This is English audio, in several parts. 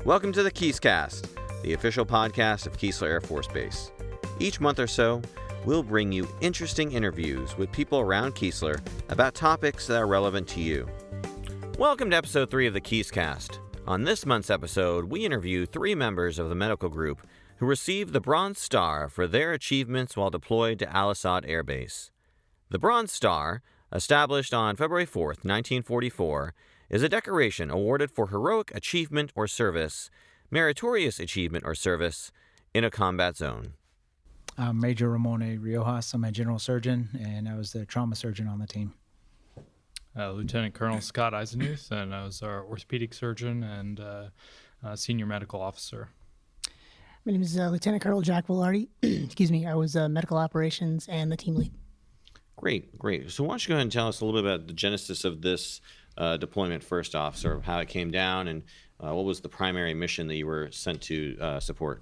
Welcome to the Keeskast, the official podcast of Keesler Air Force Base. Each month or so, we'll bring you interesting interviews with people around Keesler about topics that are relevant to you. Welcome to episode 3 of the Keeskast. On this month's episode, we interview 3 members of the medical group who received the Bronze Star for their achievements while deployed to Asad Air Base. The Bronze Star, established on February 4th, 1944, is a decoration awarded for heroic achievement or service, meritorious achievement or service, in a combat zone. I'm Major Ramon Riojas. I'm a general surgeon, and I was the trauma surgeon on the team. Lieutenant Colonel Scott Eisenhuth, and I was our orthopedic surgeon and senior medical officer. My name is Lieutenant Colonel Jack Velarde. Excuse me. I was medical operations and the team lead. Great. So why don't you go ahead and tell us a little bit about the genesis of this deployment first off, sort of how it came down and what was the primary mission that you were sent to support?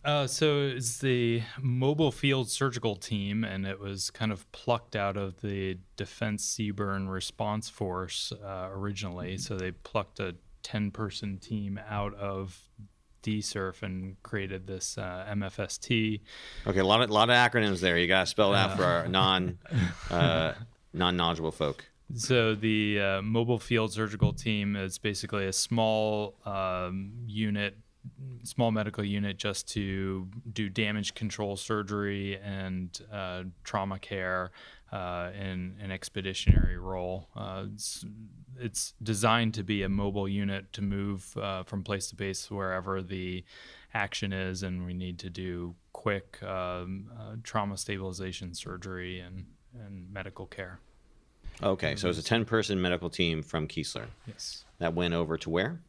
So it's the Mobile Field Surgical Team, and it was kind of plucked out of the Defense Seaburn Response Force originally. So they plucked a 10-person team out of DSURF and created this MFST. Okay, a lot of acronyms there. You got to spell it out for our non-knowledgeable folk. So the Mobile Field Surgical Team is basically a small medical unit just to do damage control surgery and trauma care in an expeditionary role. It's designed to be a mobile unit to move from place to place wherever the action is, and we need to do quick trauma stabilization surgery and medical care. Okay, so it's a 10-person medical team from Keesler. Yes. That went over to where?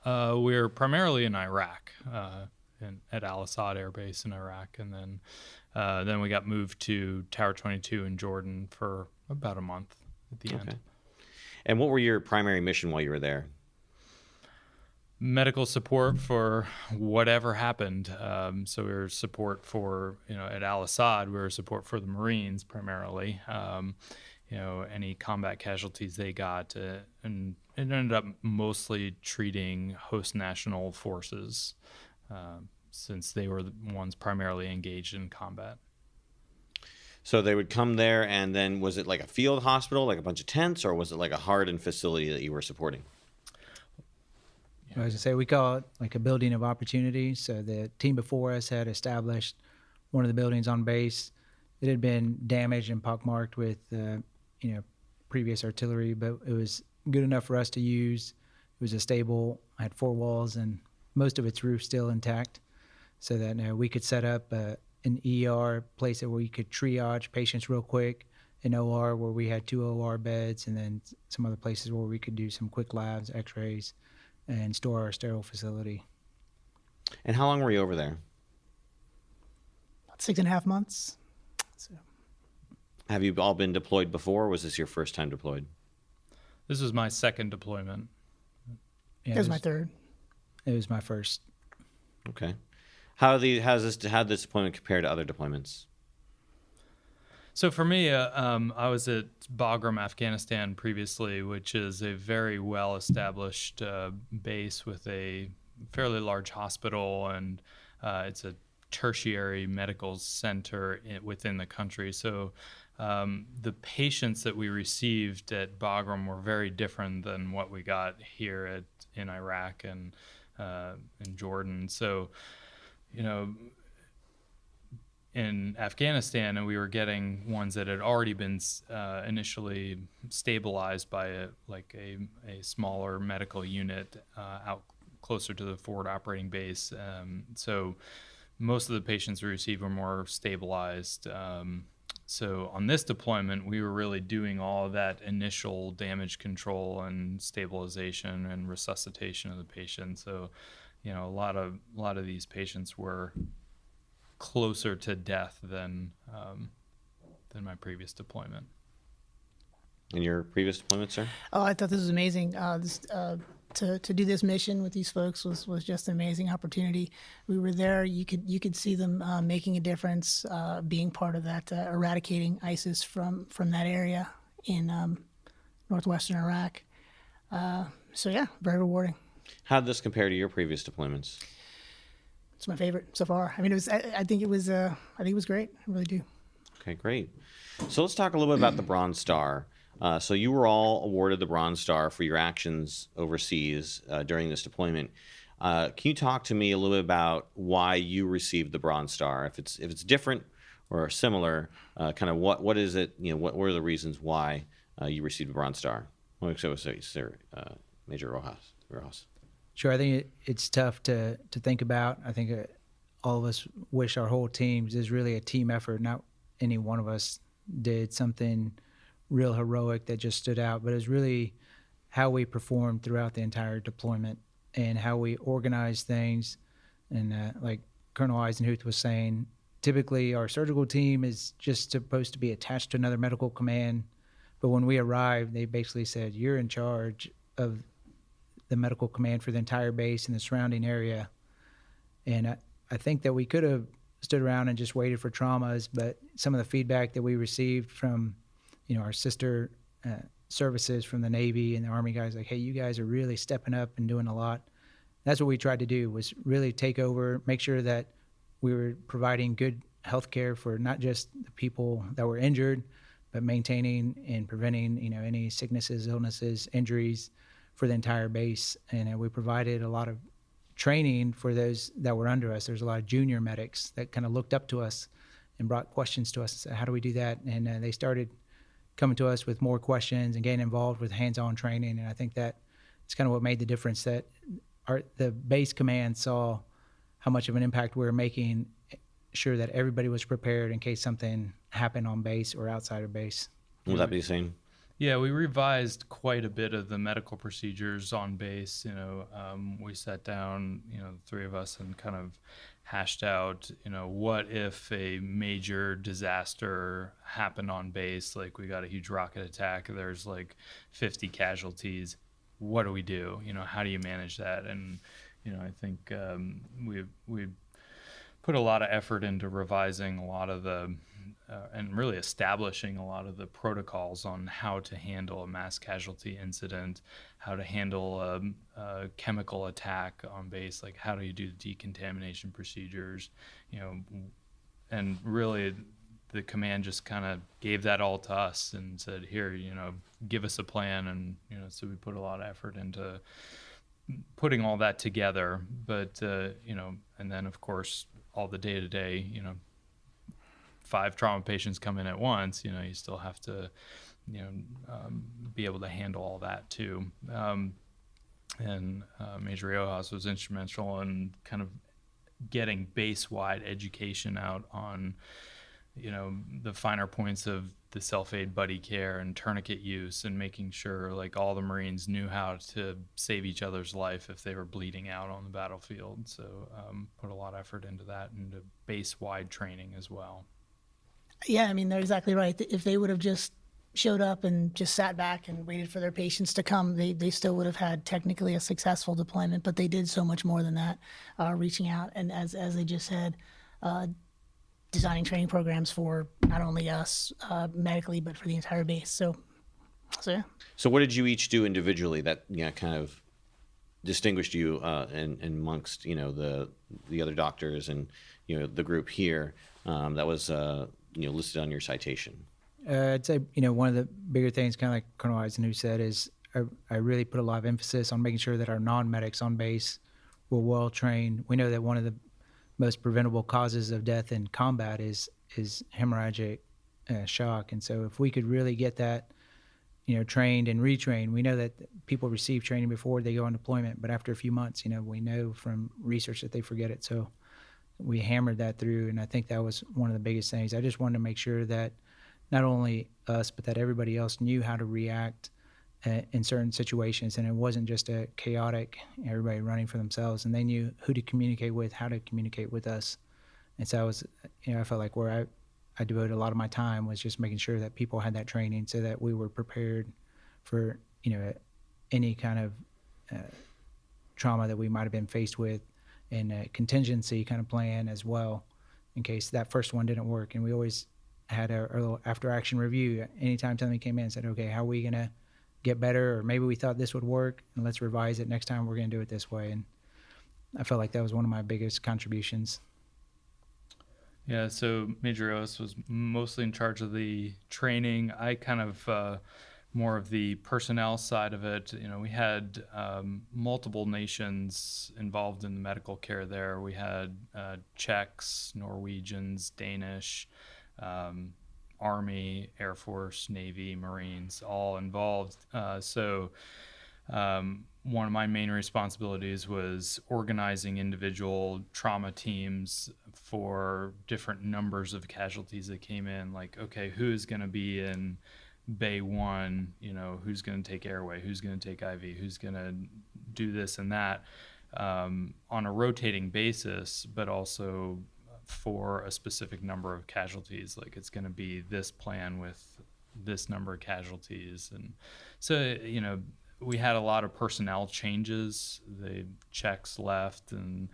We're primarily in Iraq, at Al-Asad Air Base in Iraq, and then we got moved to Tower 22 in Jordan for about a month at the end. And what were your primary mission while you were there? Medical support for whatever happened. So we were support for, at Al-Asad, we were support for the Marines primarily. Any combat casualties they got, and it ended up mostly treating host national forces since they were the ones primarily engaged in combat. So they would come there, and then was it like a field hospital, like a bunch of tents, or was it like a hardened facility that you were supporting? I was going to say, we call it like a building of opportunity. So the team before us had established one of the buildings on base. It had been damaged and pockmarked with previous artillery, but it was good enough for us to use. It was I had 4 walls and most of its roof still intact, so that we could set up an ER place where we could triage patients real quick, an OR where we had 2 OR beds, and then some other places where we could do some quick labs, x-rays, and store our sterile facility. And how long were you over there? About 6.5 months. So. Have you all been deployed before, or was this your first time deployed? This was my second deployment. Yeah, it was my third. It was my first. Okay. How did this deployment compare to other deployments? So for me, I was at Bagram, Afghanistan previously, which is a very well-established base with a fairly large hospital, and it's a tertiary medical center within the country. So the patients that we received at Bagram were very different than what we got here in Iraq and in Jordan. So, in Afghanistan, and we were getting ones that had already been initially stabilized by a smaller medical unit out closer to the forward operating base. So most of the patients we received were more stabilized. So on this deployment, we were really doing all of that initial damage control and stabilization and resuscitation of the patient. So, a lot of these patients were closer to death than my previous deployment. In your previous deployment, sir? Oh, I thought this was amazing. To do this mission with these folks was just an amazing opportunity. We were there. You could see them making a difference, being part of that, eradicating ISIS from that area in northwestern Iraq. So yeah, very rewarding. How did this compare to your previous deployments? It's my favorite so far. I mean, I think it was great. I really do. Okay, great. So let's talk a little bit about the Bronze Star. So you were all awarded the Bronze Star for your actions overseas during this deployment. Can you talk to me a little bit about why you received the Bronze Star? If it's different or similar, kind of what is it? What were the reasons why you received the Bronze Star? Sir, Major Rojas. Sure, I think it's tough to think about. I think all of us wish our whole teams is really a team effort. Not any one of us did something real heroic that just stood out, but it was really how we performed throughout the entire deployment and how we organized things. And like Colonel Eisenhuth was saying, typically our surgical team is just supposed to be attached to another medical command. But when we arrived, they basically said, you're in charge of the medical command for the entire base and the surrounding area. And I think that we could have stood around and just waited for traumas, but some of the feedback that we received from, our sister services from the Navy and the Army guys, like, hey, you guys are really stepping up and doing a lot. That's what we tried to do, was really take over, make sure that we were providing good health care for not just the people that were injured, but maintaining and preventing, any sicknesses, illnesses, injuries for the entire base. And we provided a lot of training for those that were under us. There's a lot of junior medics that kind of looked up to us and brought questions to us and said, how do we do that? And they started coming to us with more questions and getting involved with hands-on training. And I think that it's kind of what made the difference, that the base command saw how much of an impact we were making, sure that everybody was prepared in case something happened on base or outside of base. Would that be the same? Yeah, we revised quite a bit of the medical procedures on base. We sat down, the three of us, and kind of hashed out, what if a major disaster happened on base, like we got a huge rocket attack, there's like 50 casualties. What do we do? How do you manage that? And, I think we put a lot of effort into revising a lot of the and really establishing a lot of the protocols on how to handle a mass casualty incident, how to handle a chemical attack on base, like how do you do decontamination procedures, and really the command just kind of gave that all to us and said, here, give us a plan. And, so we put a lot of effort into putting all that together. But, and then of course, all the day-to-day, 5 trauma patients come in at once, you still have to, be able to handle all that too. And Major Rojas was instrumental in kind of getting base-wide education out on, the finer points of the self-aid buddy care and tourniquet use, and making sure like all the Marines knew how to save each other's life if they were bleeding out on the battlefield. So put a lot of effort into that, into base-wide training as well. Yeah, I mean, they're exactly right. If they would have just showed up and just sat back and waited for their patients to come, they still would have had technically a successful deployment, but they did so much more than that, reaching out. And as they just said, designing training programs for not only us medically, but for the entire base. So yeah. So what did you each do individually that kind of distinguished you amongst the other doctors and the group here that was listed on your citation? I'd say one of the bigger things, kind of like Colonel Eisenhuth said, is I really put a lot of emphasis on making sure that our non-medics on base were well trained. We know that one of the most preventable causes of death in combat is hemorrhagic shock, and so if we could really get that trained and retrained, we know that people receive training before they go on deployment, but after a few months, we know from research that they forget it. So we hammered that through, and I think that was one of the biggest things. I just wanted to make sure that not only us, but that everybody else knew how to react in certain situations, and it wasn't just a chaotic, everybody running for themselves, and they knew who to communicate with, how to communicate with us. And so I was, I felt like where I devoted a lot of my time was just making sure that people had that training so that we were prepared for, any kind of trauma that we might have been faced with, and a contingency kind of plan as well in case that first one didn't work. And we always had our little after action review anytime somebody came in and said, okay, how are we going to get better, or maybe we thought this would work and let's revise it. Next time we're going to do it this way. And I felt like that was one of my biggest contributions. Yeah, so Major Otis was mostly in charge of the training. I kind of more of the personnel side of it. We had multiple nations involved in the medical care there. We had Czechs, Norwegians, Danish, Army, Air Force, Navy, Marines, all involved. One of my main responsibilities was organizing individual trauma teams for different numbers of casualties that came in. Like, okay, who's going to be in Bay 1? Who's going to take airway? Who's going to take IV? Who's going to do this and that on a rotating basis, but also for a specific number of casualties. Like, it's going to be this plan with this number of casualties. And so, we had a lot of personnel changes. The Czechs left, and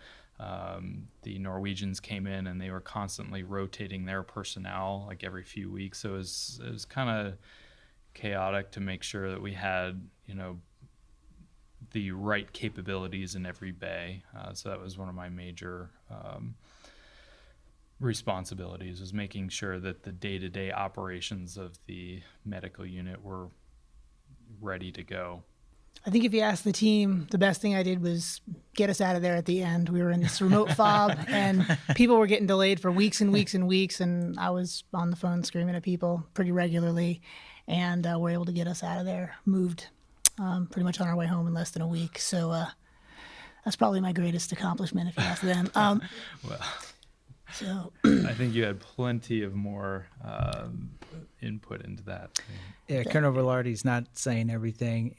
the Norwegians came in, and they were constantly rotating their personnel like every few weeks. So it was kind of chaotic to make sure that we had the right capabilities in every bay. So that was one of my major responsibilities, was making sure that the day-to-day operations of the medical unit were ready to go. I think if you ask the team, the best thing I did was get us out of there at the end. We were in this remote fob, and people were getting delayed for weeks and weeks and weeks, and I was on the phone screaming at people pretty regularly, and we're able to get us out of there, moved pretty much on our way home in less than a week. So that's probably my greatest accomplishment, if you ask them. Well, so I think you had plenty of more input into that. Yeah, Colonel Velarde's not saying everything.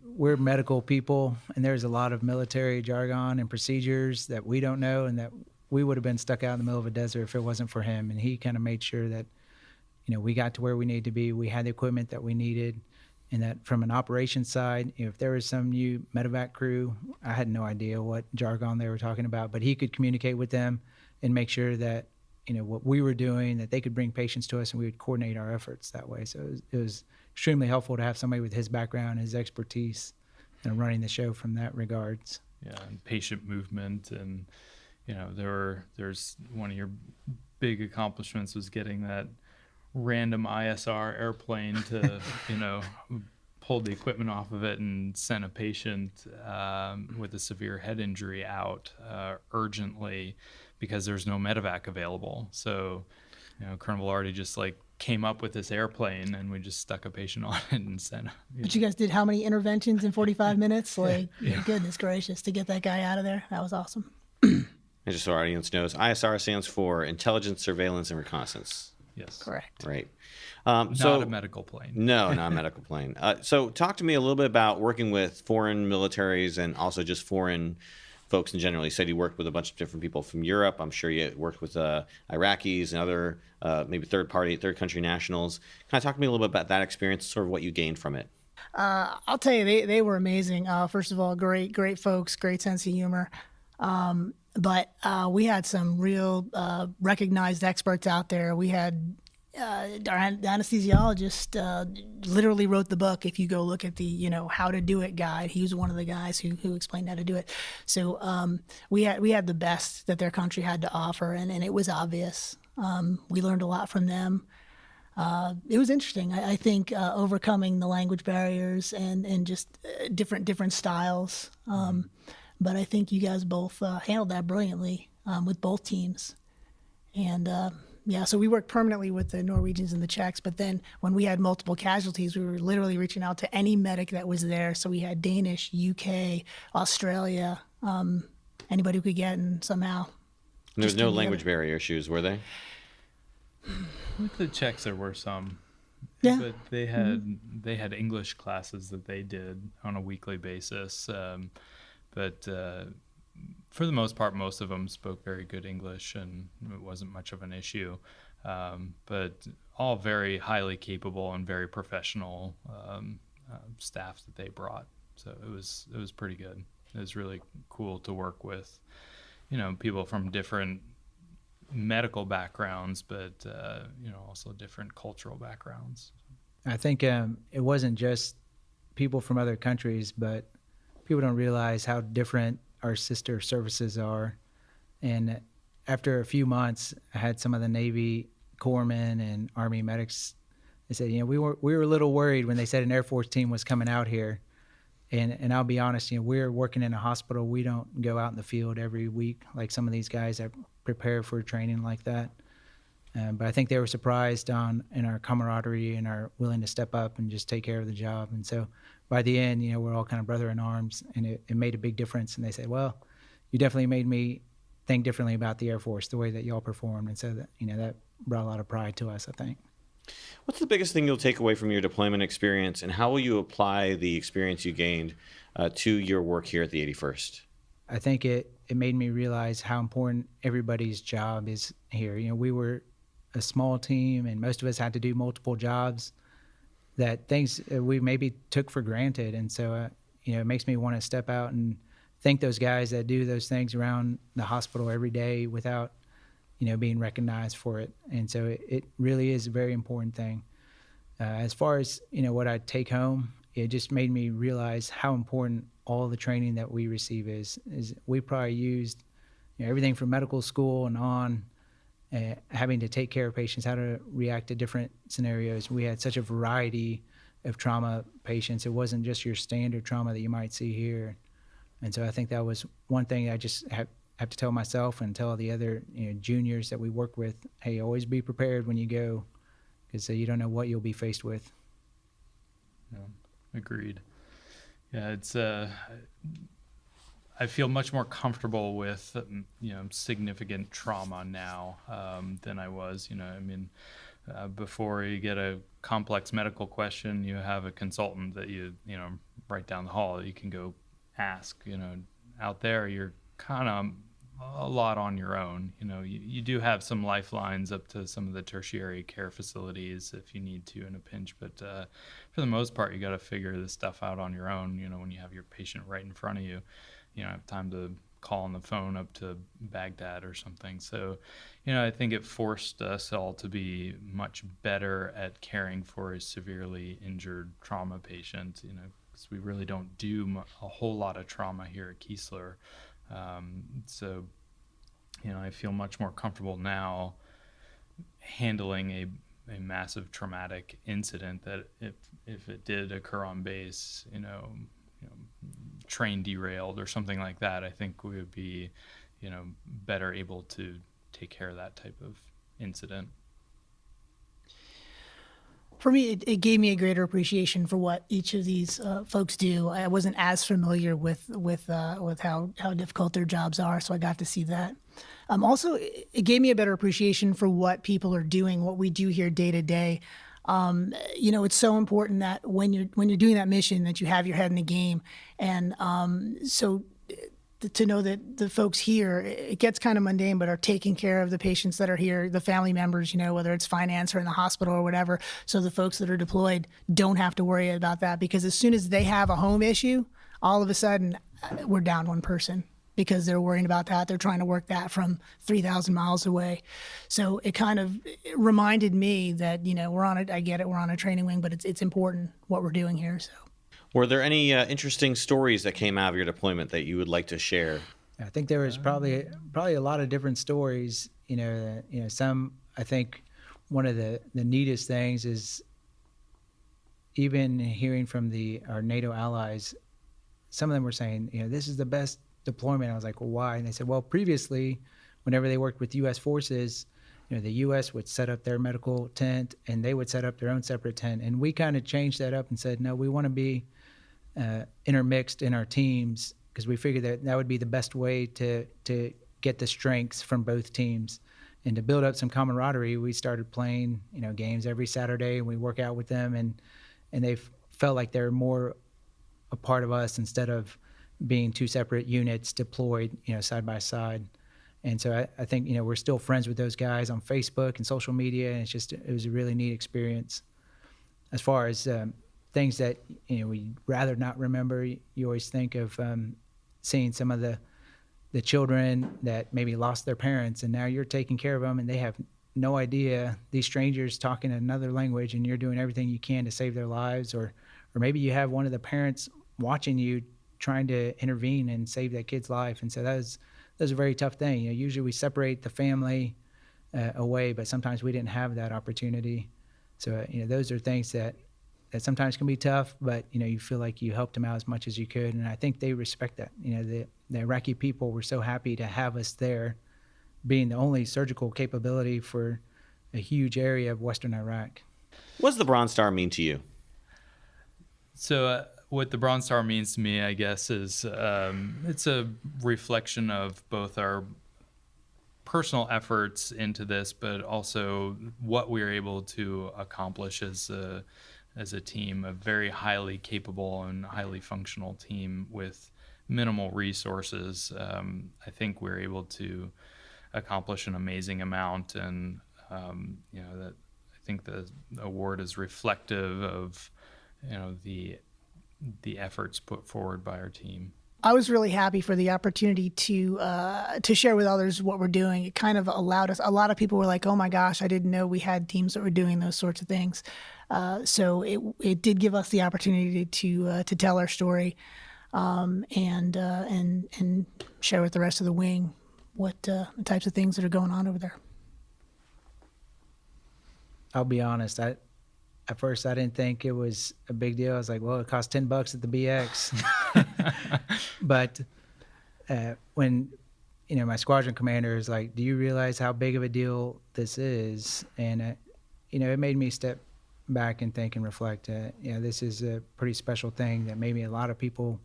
We're medical people, and there's a lot of military jargon and procedures that we don't know, and that we would have been stuck out in the middle of a desert if it wasn't for him. And he kind of made sure that, we got to where we needed to be. We had the equipment that we needed, and that from an operations side, if there was some new medevac crew, I had no idea what jargon they were talking about, but he could communicate with them and make sure that, what we were doing, that they could bring patients to us, and we would coordinate our efforts that way. So it was extremely helpful to have somebody with his background, his expertise, and running the show from that regards. Yeah, and patient movement, and there's one of your big accomplishments was getting that random ISR airplane to pulled the equipment off of it and sent a patient with a severe head injury out urgently because there's no medevac available. So, Colonel Velarde just came up with this airplane, and we just stuck a patient on it and sent him. But you guys did how many interventions in 45 minutes? Goodness gracious, to get that guy out of there. That was awesome. And just so our audience knows, ISR stands for Intelligence, Surveillance, and Reconnaissance. Yes. Correct. Right. Not a medical plane. No, not a medical plane. So talk to me a little bit about working with foreign militaries and also just foreign folks in general. You said you worked with a bunch of different people from Europe. I'm sure you worked with Iraqis and other maybe third country nationals. Kind of talk to me a little bit about that experience, sort of what you gained from it. I'll tell you, they were amazing. First of all, great folks, great sense of humor. But we had some real recognized experts out there. We had our anesthesiologist literally wrote the book. If you go look at the how to do it guide, he was one of the guys who explained how to do it. So we had the best that their country had to offer, and it was obvious. We learned a lot from them. It was interesting. I think overcoming the language barriers and just different styles. But I think you guys both handled that brilliantly with both teams. And so we worked permanently with the Norwegians and the Czechs, but then when we had multiple casualties, we were literally reaching out to any medic that was there. So we had Danish, UK, Australia, anybody we could get, and somehow. And there was no language barrier issues, were they? With the Czechs, there were some. Yeah. But they had English classes that they did on a weekly basis. But for the most part, most of them spoke very good English, and it wasn't much of an issue. But all very highly capable and very professional staff that they brought. So it was pretty good. It was really cool to work with, people from different medical backgrounds, but also different cultural backgrounds. I think it wasn't just people from other countries, but people don't realize how different our sister services are. And after a few months, I had some of the Navy corpsmen and Army medics. They said, we were a little worried when they said an Air Force team was coming out here. And I'll be honest, we're working in a hospital. We don't go out in the field every week like some of these guys that prepare for training like that. But I think they were surprised in our camaraderie and our willing to step up and just take care of the job. And so by the end, we're all kind of brother in arms, and it made a big difference. And they said, well, you definitely made me think differently about the Air Force, the way that y'all performed. And so that, that brought a lot of pride to us, I think. What's the biggest thing you'll take away from your deployment experience, and how will you apply the experience you gained to your work here at the 81st? I think it made me realize how important everybody's job is here. We were a small team, and most of us had to do multiple jobs, that things we maybe took for granted. And so, it makes me want to step out and thank those guys that do those things around the hospital every day without being recognized for it. And so it really is a very important thing. As far as, what I take home, it just made me realize how important all the training that we receive is we probably used everything from medical school and on, having to take care of patients, how to react to different scenarios. We had such a variety of trauma patients. It wasn't just your standard trauma that you might see here. And so I think that was one thing I just have to tell myself and tell the other juniors that we work with, hey, always be prepared when you go, because you don't know what you'll be faced with. Yeah, agreed. Yeah, it's I feel much more comfortable with significant trauma now than I was. Before you get a complex medical question, you have a consultant that you right down the hall that you can go ask. Out there, you're kind of a lot on your own. You do have some lifelines up to some of the tertiary care facilities if you need to in a pinch, but for the most part, you got to figure this stuff out on your own. When you have your patient right in front of you, you don't have time to call on the phone up to Baghdad or something. So, I think it forced us all to be much better at caring for a severely injured trauma patient, because we really don't do a whole lot of trauma here at Keesler. So, I feel much more comfortable now handling a massive traumatic incident that if it did occur on base, train derailed or something like that, I think we would be, better able to take care of that type of incident. For me, it gave me a greater appreciation for what each of these folks do. I wasn't as familiar with how difficult their jobs are, so I got to see that. Also, it gave me a better appreciation for what people are doing, what we do here day to day. It's so important that when you're doing that mission, that you have your head in the game, and so to know that the folks here, it gets kind of mundane, but are taking care of the patients that are here, the family members, whether it's finance or in the hospital or whatever. So the folks that are deployed don't have to worry about that, because as soon as they have a home issue, all of a sudden we're down one person because they're worrying about that. They're trying to work that from 3,000 miles away. So it kind of reminded me that, I get it, we're on a training wing, but it's important what we're doing here. So. Were there any interesting stories that came out of your deployment that you would like to share? I think there was probably a lot of different stories. Some, I think one of the neatest things is even hearing from our NATO allies. Some of them were saying, this is the best deployment. I was like, well, why? And they said, well, previously, whenever they worked with U.S. forces, the U.S. would set up their medical tent and they would set up their own separate tent. And we kind of changed that up and said, no, we want to be intermixed in our teams, because we figured that would be the best way to get the strengths from both teams. And to build up some camaraderie, we started playing games every Saturday, and we work out with them, and they felt like they're more a part of us instead of being two separate units deployed side by side. And so I think we're still friends with those guys on Facebook and social media, and it was a really neat experience. As far as things that we'd rather not remember, you always think of seeing some of the children that maybe lost their parents, and now you're taking care of them, and they have no idea, these strangers talking another language, and you're doing everything you can to save their lives or or maybe you have one of the parents watching you trying to intervene and save that kid's life. And so that's a very tough thing. Usually we separate the family away, but sometimes we didn't have that opportunity. So those are things that sometimes can be tough, but you feel like you helped them out as much as you could, and I think they respect that. The Iraqi people were so happy to have us there, being the only surgical capability for a huge area of Western Iraq. What does the Bronze Star mean to you? So what the Bronze Star means to me, I guess, is it's a reflection of both our personal efforts into this, but also what we were able to accomplish as a team, a very highly capable and highly functional team with minimal resources. I think we're able to accomplish an amazing amount, and that I think the award is reflective of the efforts put forward by our team. I was really happy for the opportunity to share with others what we're doing. It kind of allowed us. A lot of people were like, "Oh my gosh, I didn't know we had teams that were doing those sorts of things." So it did give us the opportunity to tell our story, and share with the rest of the wing what the types of things that are going on over there. I'll be honest. At first, I didn't think it was a big deal. I was like, well, it cost $10 at the BX. But when, my squadron commander is like, do you realize how big of a deal this is? And, it made me step back and think and reflect. This is a pretty special thing that maybe a lot of people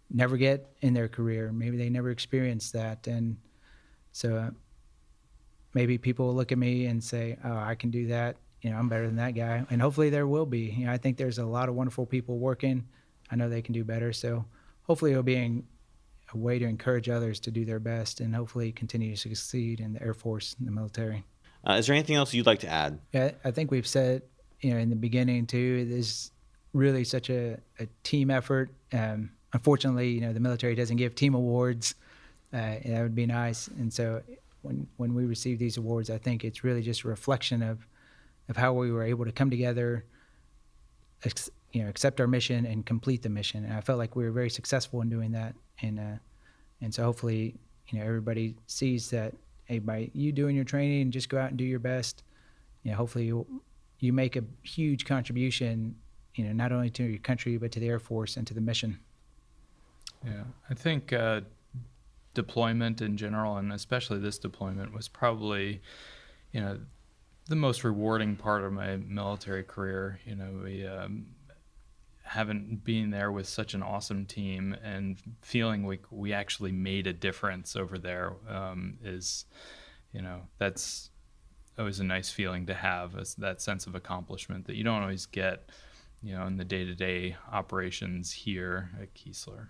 never get in their career. Maybe they never experience that. And so maybe people will look at me and say, oh, I can do that. I'm better than that guy. And hopefully there will be. I think there's a lot of wonderful people working. I know they can do better. So hopefully it'll be a way to encourage others to do their best and hopefully continue to succeed in the Air Force and the military. Is there anything else you'd like to add? Yeah, I think we've said, in the beginning too, it is really such a team effort. Unfortunately, the military doesn't give team awards. That would be nice. And so when we receive these awards, I think it's really just a reflection of how we were able to come together, accept our mission and complete the mission. And I felt like we were very successful in doing that. And so hopefully, everybody sees that, hey, by you doing your training and just go out and do your best, hopefully you make a huge contribution, not only to your country, but to the Air Force and to the mission. Yeah, I think deployment in general, and especially this deployment, was probably, the most rewarding part of my military career. We haven't been there with such an awesome team, and feeling like we actually made a difference over there is, that's always a nice feeling to have, is that sense of accomplishment that you don't always get, in the day-to-day operations here at Keesler.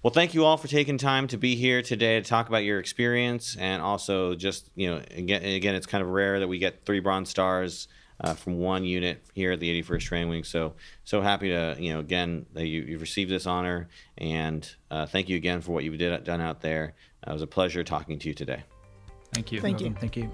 Well, thank you all for taking time to be here today to talk about your experience, and also just, again, it's kind of rare that we get 3 Bronze Stars from one unit here at the 81st Training Wing. So happy to, again, that you've received this honor, and thank you again for what you've done out there. It was a pleasure talking to you today. Thank you. Thank you. Thank you.